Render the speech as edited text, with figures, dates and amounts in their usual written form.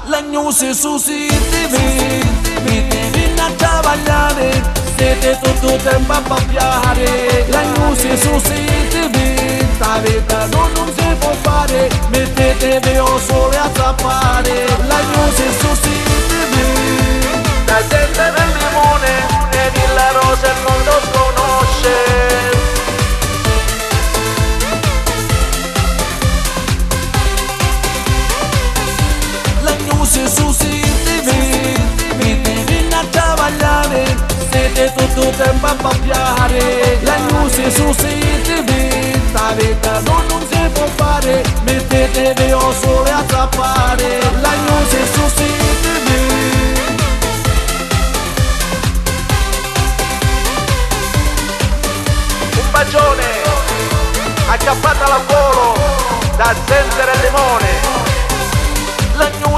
La news su TV, mi devi a travagliare, siete tutto il tempo a pampiare. La news su TV, sta vita non si può fare, mettetevi o sole a zappare. La news su TV, la gente del limone, e Villa Rosa il mondo sconosce. Su TV, mi devi a travagliare, siete tutto il tempo a pampiare. La news su TV, sta vita non si può fare, mettetevi o sole a zappare. La news su TV. Un bacione acchiappata al volo da Zenzero e Limone. La news